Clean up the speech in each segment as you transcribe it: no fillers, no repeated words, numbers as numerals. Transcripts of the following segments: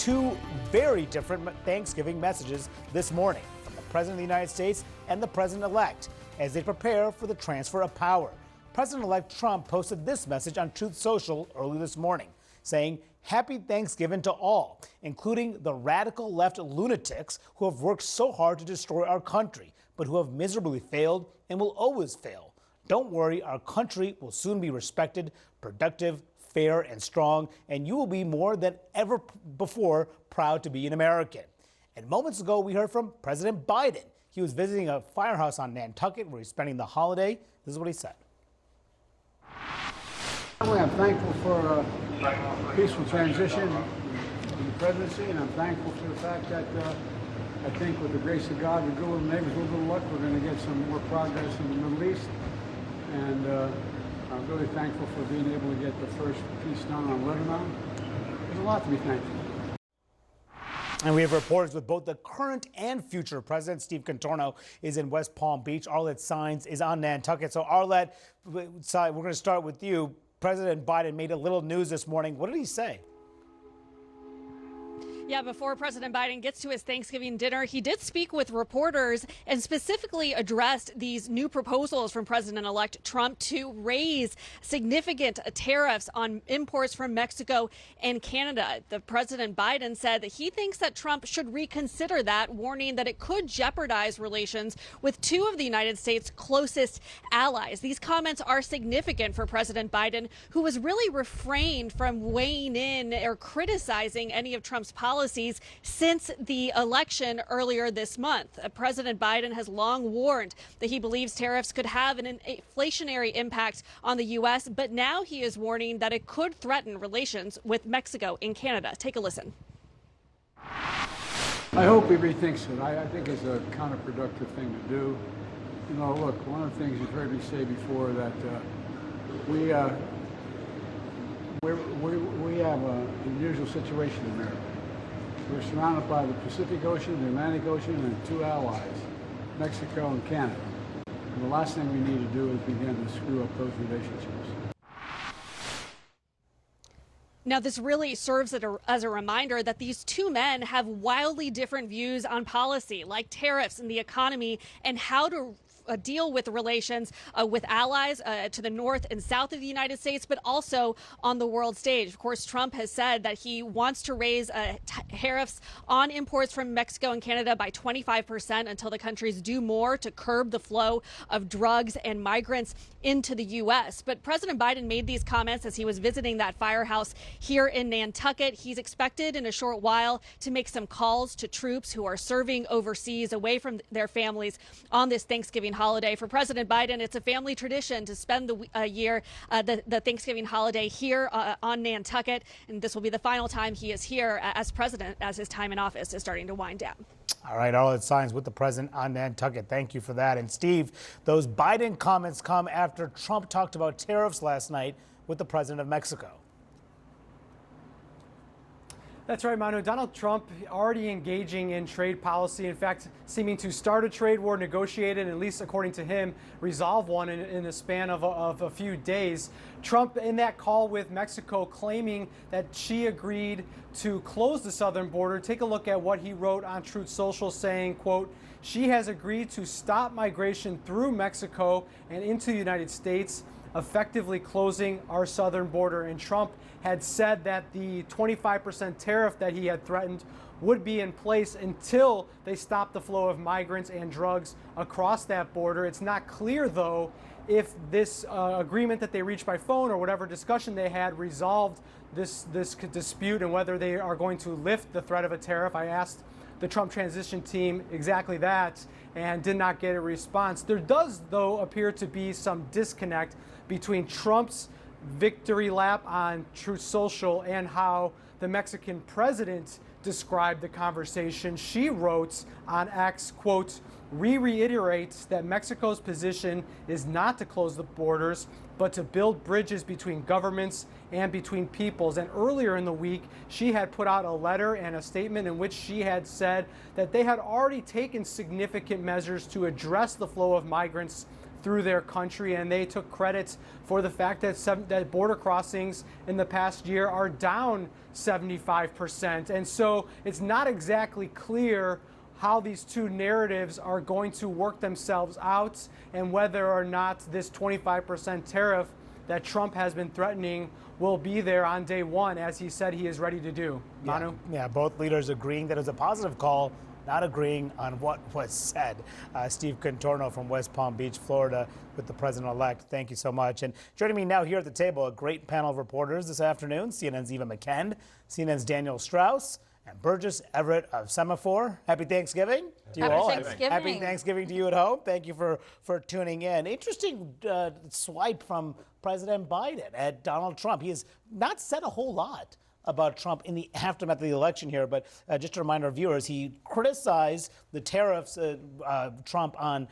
two very different Thanksgiving messages this morning from the President of the United States and the President-elect as they prepare for the transfer of power. President-elect Trump posted this message on Truth Social early this morning, saying, "Happy Thanksgiving to all, including the radical left lunatics who have worked so hard to destroy our country, but who have miserably failed and will always fail. Don't worry, our country will soon be respected, productive, fair, and strong, and you will be more than ever before proud to be an American." And moments ago, we heard from President Biden. He was visiting a firehouse on Nantucket where he's spending the holiday. This is what he said. I'm thankful for a peaceful transition in the presidency, and I'm thankful for the fact that I think with the grace of God, with good neighbors, with a little luck, we're going to get some more progress in the Middle East. And I'm really thankful for being able to get the first peace done on Lebanon. There's a lot to be thankful for. And we have reporters with both the current and future president. Steve Contorno is in West Palm Beach. Arlette Saenz is on Nantucket. So Arlette, we're going to start with you. President Biden made a little news this morning. What did he say? Yeah, before President Biden gets to his Thanksgiving dinner, he did speak with reporters and specifically addressed these new proposals from President-elect Trump to raise significant tariffs on imports from Mexico and Canada. The President Biden said that he thinks that Trump should reconsider that, warning that it could jeopardize relations with two of the United States' closest allies. These comments are significant for President Biden, who has really refrained from weighing in or criticizing any of Trump's policies since the election earlier this month. President Biden has long warned that he believes tariffs could have an inflationary impact on the U.S., but now he is warning that it could threaten relations with Mexico and Canada. Take a listen. I hope he rethinks it. I think it's a counterproductive thing to do. You know, look, one of the things you've heard me say before that we have an unusual situation in America. We're surrounded by the Pacific Ocean, the Atlantic Ocean, and two allies, Mexico and Canada. And the last thing we need to do is begin to screw up those relationships. Now, this really serves as a reminder that these two men have wildly different views on policy, like tariffs and the economy, and how to deal with relations with allies to the north and south of the United States, but also on the world stage. Of course, Trump has said that he wants to raise tariffs on imports from Mexico and Canada by 25% until the countries do more to curb the flow of drugs and migrants into the U.S. But President Biden made these comments as he was visiting that firehouse here in Nantucket. He's expected in a short while to make some calls to troops who are serving overseas away from their families on this Thanksgiving holiday. For President Biden, it's a family tradition to spend the Thanksgiving holiday here on Nantucket, and this will be the final time he is here as president, as his time in office is starting to wind down. All right, Arlette Saenz with the president on Nantucket. Thank you for that. And Steve, those Biden comments come after Trump talked about tariffs last night with the president of Mexico. That's right, Manu. Donald Trump already engaging in trade policy, in fact, seeming to start a trade war, negotiate it, and at least according to him, resolve one in the span of a few days. Trump, in that call with Mexico, claiming that she agreed to close the southern border. Take a look at what he wrote on Truth Social, saying, quote, "She has agreed to stop migration through Mexico and into the United States, effectively closing our southern border." And Trump had said that the 25% tariff that he had threatened would be in place until they stop the flow of migrants and drugs across that border. It's not clear, though, if this agreement that they reached by phone or whatever discussion they had resolved this dispute and whether they are going to lift the threat of a tariff. I asked the Trump transition team exactly that and did not get a response. There does, though, appear to be some disconnect between Trump's victory lap on Truth Social and how the Mexican president described the conversation. She wrote on X, quote, "We reiterate that Mexico's position is not to close the borders, but to build bridges between governments and between peoples." And earlier in the week, she had put out a letter and a statement in which she had said that they had already taken significant measures to address the flow of migrants through their country, and they took credit for the fact that border crossings in the past year are down 75%. And so it's not exactly clear how these two narratives are going to work themselves out, and whether or not this 25% tariff that Trump has been threatening will be there on day one, as he said he is ready to do. Manu? Yeah, both leaders agreeing that it was a positive call, not agreeing on what was said. Steve Contorno from West Palm Beach, Florida, with the president-elect. Thank you so much. And joining me now here at the table, a great panel of reporters this afternoon. CNN's Eva McKend, CNN's Daniel Strauss, and Burgess Everett of Semaphore. Happy Thanksgiving to you all. Happy Thanksgiving to you at home. Thank you for tuning in. Interesting swipe from President Biden at Donald Trump. He has not said a whole lot about Trump in the aftermath of the election here, but just to remind our viewers, he criticized the tariffs, Trump on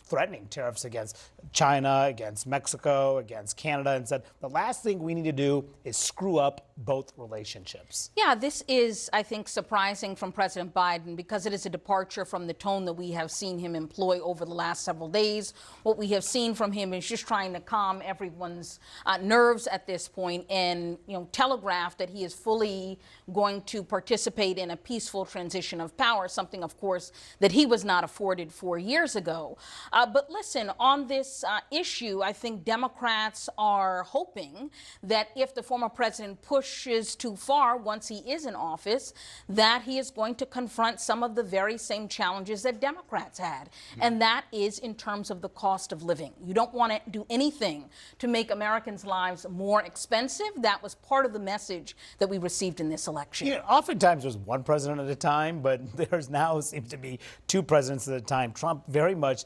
threatening tariffs against China, against Mexico, against Canada, and said the last thing we need to do is screw up both relationships. Yeah, this is, I think, surprising from President Biden because it is a departure from the tone that we have seen him employ over the last several days. What we have seen from him is just trying to calm everyone's nerves at this point and, telegraph that he is fully going to participate in a peaceful transition of power, something, of course, that he was not afforded 4 years ago. But listen, on this issue, I think Democrats are hoping that if the former president pushes too far once he is in office, that he is going to confront some of the very same challenges that Democrats had. And that is in terms of the cost of living. You don't want to do anything to make Americans' lives more expensive. That was part of the message that we received in this election. Oftentimes there's one president at a time, but there's now seems to be two presidents at a time. Trump very much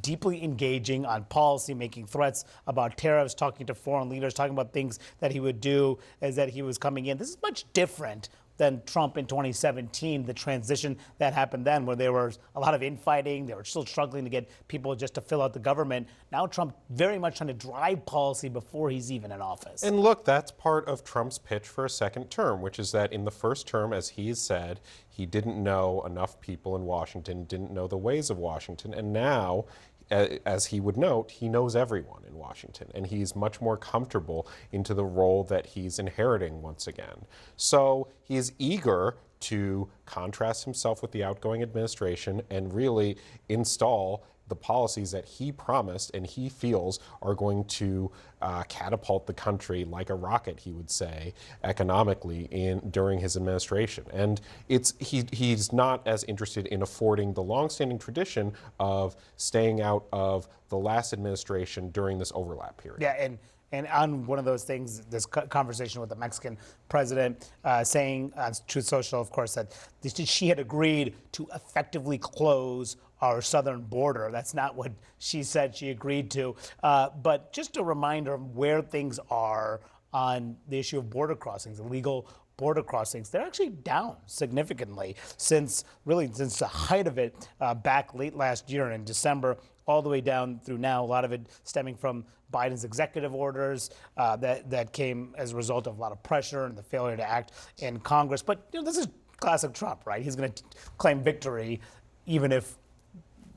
deeply engaging on policy, making threats about tariffs, talking to foreign leaders, talking about things that he would do as that he was coming in. This is much different than Trump in 2017, the transition that happened then, where there was a lot of infighting. They were still struggling to get people just to fill out the government. Now Trump very much trying to drive policy before he's even in office. And look, that's part of Trump's pitch for a second term, which is that in the first term, as he said, he didn't know enough people in Washington, didn't know the ways of Washington. And now, as he would note, he knows everyone in Washington, and he's much more comfortable into the role that he's inheriting once again. So he is eager to contrast himself with the outgoing administration and really install the policies that he promised and he feels are going to catapult the country like a rocket, he would say, economically during his administration. And he's not as interested in affording the longstanding tradition of staying out of the last administration during this overlap period. Yeah, and on one of those things, this conversation with the Mexican president saying on Truth Social, of course, that she had agreed to effectively close our southern border. That's not what she said she agreed to. But just a reminder of where things are on the issue of border crossings, illegal border crossings. They're actually down significantly since the height of it back late last year in December, all the way down through now. A lot of it stemming from Biden's executive orders that came as a result of a lot of pressure and the failure to act in Congress. But this is classic Trump, right? He's going to claim victory even if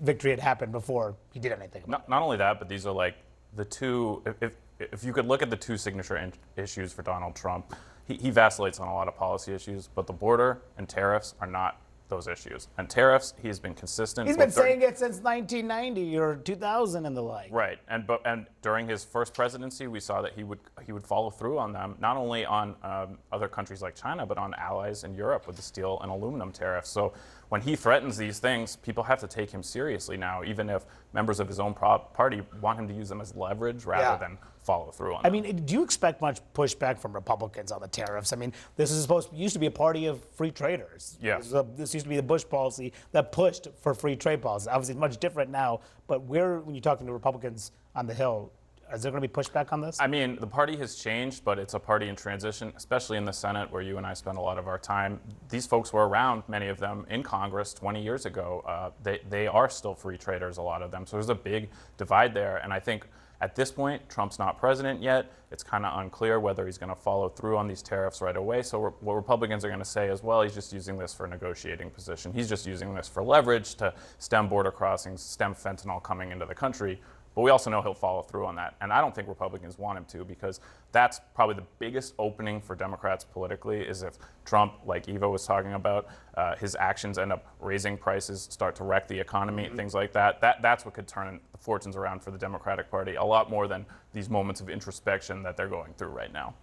victory had happened before he did anything about it. Not only that, but these are like the two, if you could look at the two signature issues for Donald Trump, he vacillates on a lot of policy issues, but the border and tariffs are not those issues. And tariffs, he's been consistent. He's been saying it since 1990 or 2000 and the like. Right, and during his first presidency, we saw that he would follow through on them, not only on other countries like China, but on allies in Europe with the steel and aluminum tariffs. So when he threatens these things, people have to take him seriously now, even if members of his own party want him to use them as leverage rather than follow through on them. I mean, do you expect much pushback from Republicans on the tariffs? I mean, this is used to be a party of free traders. Yeah. This used to be the Bush policy that pushed for free trade policy. Obviously, it's much different now, but when you're talking to Republicans on the Hill, is there going to be pushback on this? I mean, the party has changed, but it's a party in transition, especially in the Senate, where you and I spend a lot of our time. These folks were around, many of them, in Congress 20 years ago. They are still free traders, a lot of them. So there's a big divide there. And I think at this point, Trump's not president yet. It's kind of unclear whether he's going to follow through on these tariffs right away. So what Republicans are going to say is, well, he's just using this for a negotiating position. He's just using this for leverage to stem border crossings, stem fentanyl coming into the country. But we also know he'll follow through on that. And I don't think Republicans want him to, because that's probably the biggest opening for Democrats politically, is if Trump, like Eva was talking about, his actions end up raising prices, start to wreck the economy, things like that. That's what could turn the fortunes around for the Democratic Party a lot more than these moments of introspection that they're going through right now.